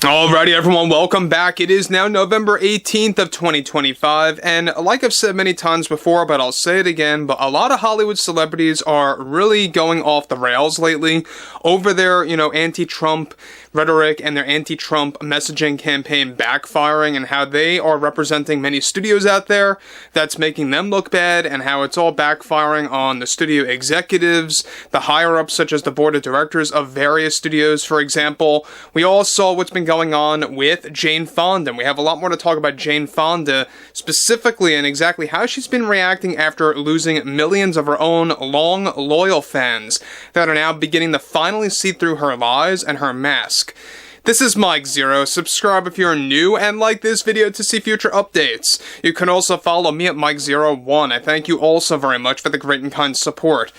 Alrighty everyone, welcome back. It is now November 18th of 2025, and like I've said many times before, but I'll say it again, but a lot of Hollywood celebrities are really going off the rails lately over their, anti-Trump rhetoric and their anti-Trump messaging campaign backfiring, and how they are representing many studios out there that's making them look bad, and how it's all backfiring on the studio executives, the higher-ups such as the board of directors of various studios, for example. We all saw what's been going on with Jane Fonda, and we have a lot more to talk about Jane Fonda specifically and exactly how she's been reacting after losing millions of her own long, loyal fans that are now beginning to finally see through her lies and her mask. This is Mike Zero. Subscribe if you're new and like this video to see future updates. You can also follow me at Mike01. I thank you all so very much for the great and kind support.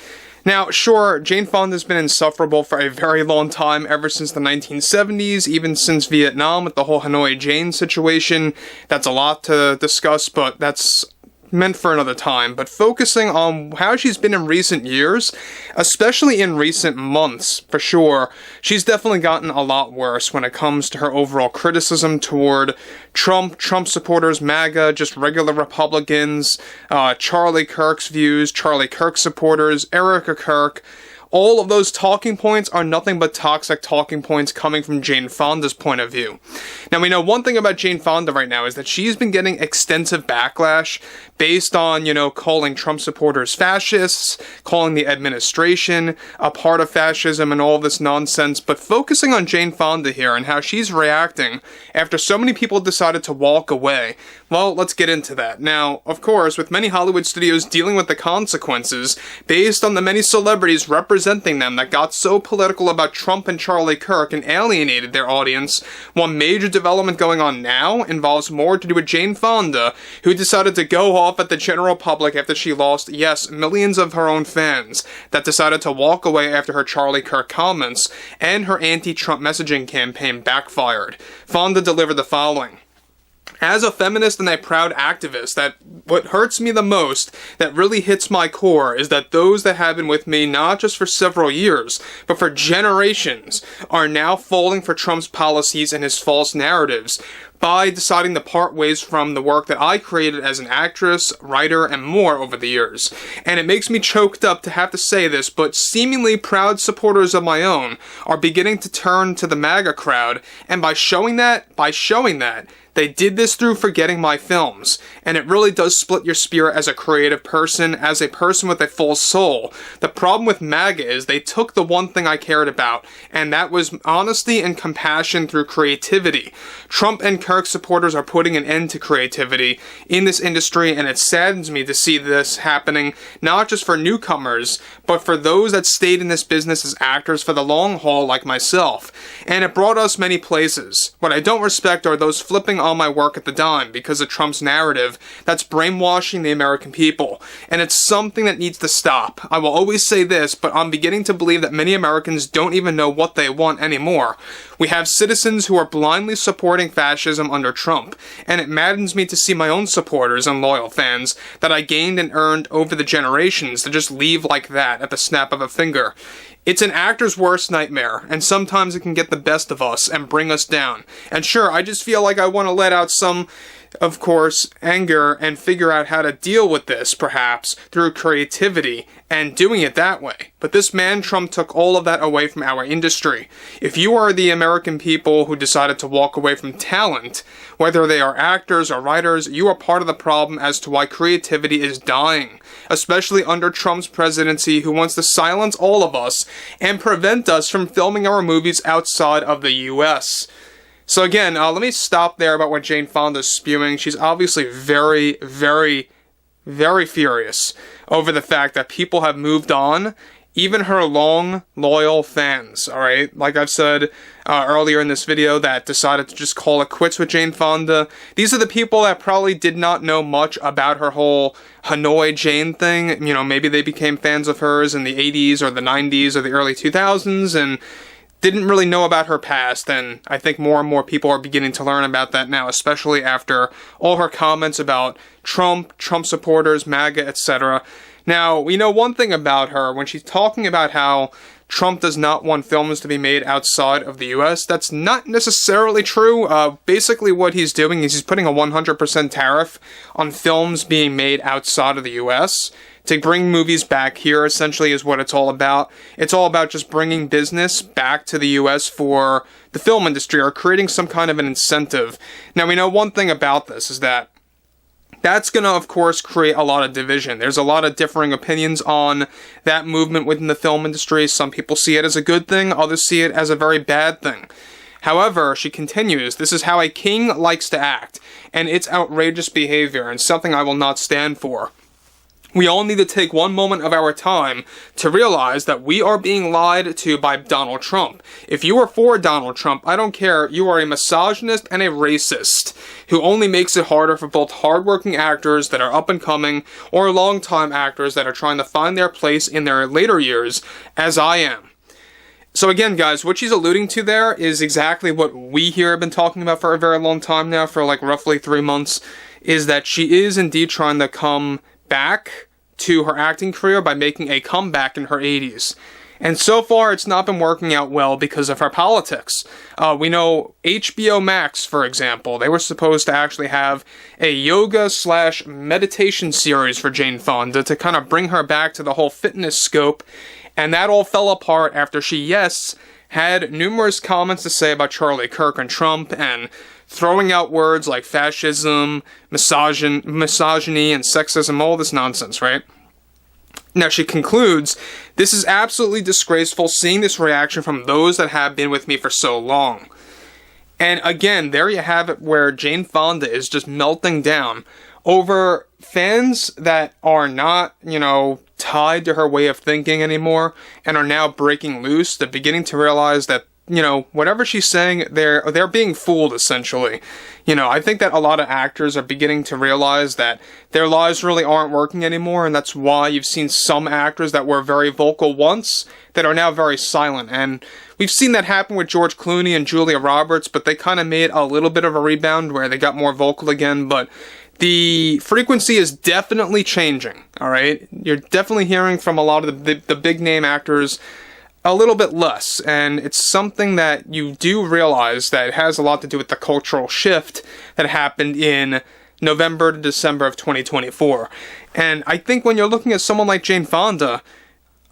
Now, sure, Jane Fonda's been insufferable for a very long time, ever since the 1970s, even since Vietnam with the whole Hanoi Jane situation. That's a lot to discuss, but that's meant for another time. But focusing on how she's been in recent years, especially in recent months, for sure, she's definitely gotten a lot worse when it comes to her overall criticism toward Trump supporters, MAGA, just regular Republicans, Charlie Kirk's views, Charlie Kirk supporters, Erica Kirk. All of those talking points are nothing but toxic talking points coming from Jane Fonda's point of view. Now, we know one thing about Jane Fonda right now is that she's been getting extensive backlash based on, calling Trump supporters fascists, calling the administration a part of fascism and all this nonsense, but focusing on Jane Fonda here and how she's reacting after so many people decided to walk away. Well, let's get into that. Now, of course, with many Hollywood studios dealing with the consequences based on the many celebrities representing them that got so political about Trump and Charlie Kirk and alienated their audience, one major development going on now involves more to do with Jane Fonda, who decided to go off at the general public after she lost, yes, millions of her own fans that decided to walk away after her Charlie Kirk comments and her anti-Trump messaging campaign backfired. Fonda delivered the following. As a feminist and a proud activist, that what hurts me the most, that really hits my core, is that those that have been with me not just for several years, but for generations, are now falling for Trump's policies and his false narratives by deciding to part ways from the work that I created as an actress, writer, and more over the years. And it makes me choked up to have to say this, but seemingly proud supporters of my own are beginning to turn to the MAGA crowd, and by showing that, they did this through forgetting my films, and it really does split your spirit as a creative person, as a person with a full soul. The problem with MAGA is they took the one thing I cared about, and that was honesty and compassion through creativity. Trump and Kirk supporters are putting an end to creativity in this industry, and it saddens me to see this happening, not just for newcomers, but for those that stayed in this business as actors for the long haul like myself. And it brought us many places. What I don't respect are those flipping on my work at the dime because of Trump's narrative that's brainwashing the American people, and it's something that needs to stop. I will always say this, but I'm beginning to believe that many Americans don't even know what they want anymore. We have citizens who are blindly supporting fascism under Trump, and it maddens me to see my own supporters and loyal fans that I gained and earned over the generations to just leave like that at the snap of a finger. It's an actor's worst nightmare, and sometimes it can get the best of us and bring us down. And sure, I just feel like I want to let out some, of course, anger and figure out how to deal with this, perhaps, through creativity and doing it that way. But this man, Trump, took all of that away from our industry. If you are the American people who decided to walk away from talent, whether they are actors or writers, you are part of the problem as to why creativity is dying, especially under Trump's presidency, who wants to silence all of us and prevent us from filming our movies outside of the U.S. So again, let me stop there about what Jane Fonda's spewing. She's obviously very, very, very furious over the fact that people have moved on, even her long, loyal fans, alright? Like I've said earlier in this video, that decided to just call it quits with Jane Fonda. These are the people that probably did not know much about her whole Hanoi Jane thing. Maybe they became fans of hers in the 80s or the 90s or the early 2000s and didn't really know about her past, and I think more and more people are beginning to learn about that now, especially after all her comments about Trump supporters, MAGA, etc. Now, we know one thing about her, when she's talking about how Trump does not want films to be made outside of the US. That's not necessarily true. Basically what he's doing is he's putting a 100% tariff on films being made outside of the US to bring movies back here, essentially, is what it's all about. It's all about just bringing business back to the US for the film industry, or creating some kind of an incentive. Now, we know one thing about this is that that's going to, of course, create a lot of division. There's a lot of differing opinions on that movement within the film industry. Some people see it as a good thing, others see it as a very bad thing. However, she continues, this is how a king likes to act, and it's outrageous behavior, and something I will not stand for. We all need to take one moment of our time to realize that we are being lied to by Donald Trump. If you are for Donald Trump, I don't care, you are a misogynist and a racist who only makes it harder for both hardworking actors that are up and coming or longtime actors that are trying to find their place in their later years, as I am. So again, guys, what she's alluding to there is exactly what we here have been talking about for a very long time now, for like roughly 3 months, is that she is indeed trying to come back to her acting career by making a comeback in her 80s. And so far, it's not been working out well because of her politics. We know HBO Max, for example, they were supposed to actually have a yoga/meditation series for Jane Fonda to kind of bring her back to the whole fitness scope, and that all fell apart after she, yes, had numerous comments to say about Charlie Kirk and Trump, and throwing out words like fascism, misogyny, and sexism, all this nonsense, right? Now, she concludes, this is absolutely disgraceful, seeing this reaction from those that have been with me for so long. And again, there you have it, where Jane Fonda is just melting down over fans that are not, tied to her way of thinking anymore, and are now breaking loose. They're beginning to realize that, whatever she's saying, they're being fooled, essentially. I think that a lot of actors are beginning to realize that their lives really aren't working anymore, and that's why you've seen some actors that were very vocal once that are now very silent. And we've seen that happen with George Clooney and Julia Roberts, but they kind of made a little bit of a rebound where they got more vocal again, but the frequency is definitely changing, alright? You're definitely hearing from a lot of the big-name actors a little bit less, and it's something that you do realize that it has a lot to do with the cultural shift that happened in November to December of 2024. And I think when you're looking at someone like Jane Fonda,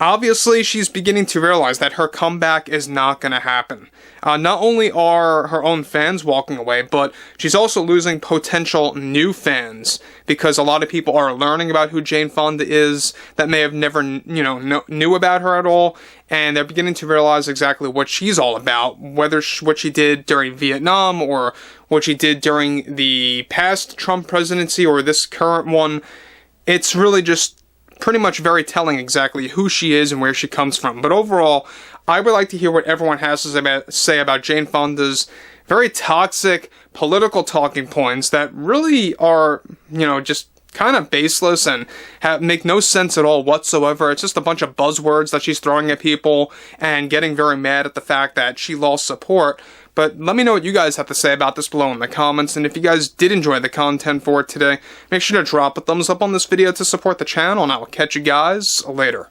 obviously she's beginning to realize that her comeback is not going to happen. Not only are her own fans walking away, but she's also losing potential new fans, because a lot of people are learning about who Jane Fonda is that may have never, knew about her at all, and they're beginning to realize exactly what she's all about, whether what she did during Vietnam or what she did during the past Trump presidency or this current one. It's really just pretty much very telling exactly who she is and where she comes from. But overall, I would like to hear what everyone has to say about Jane Fonda's very toxic political talking points that really are, just kind of baseless and make no sense at all whatsoever. It's just a bunch of buzzwords that she's throwing at people and getting very mad at the fact that she lost support. But let me know what you guys have to say about this below in the comments, and if you guys did enjoy the content for today, make sure to drop a thumbs up on this video to support the channel, and I will catch you guys later.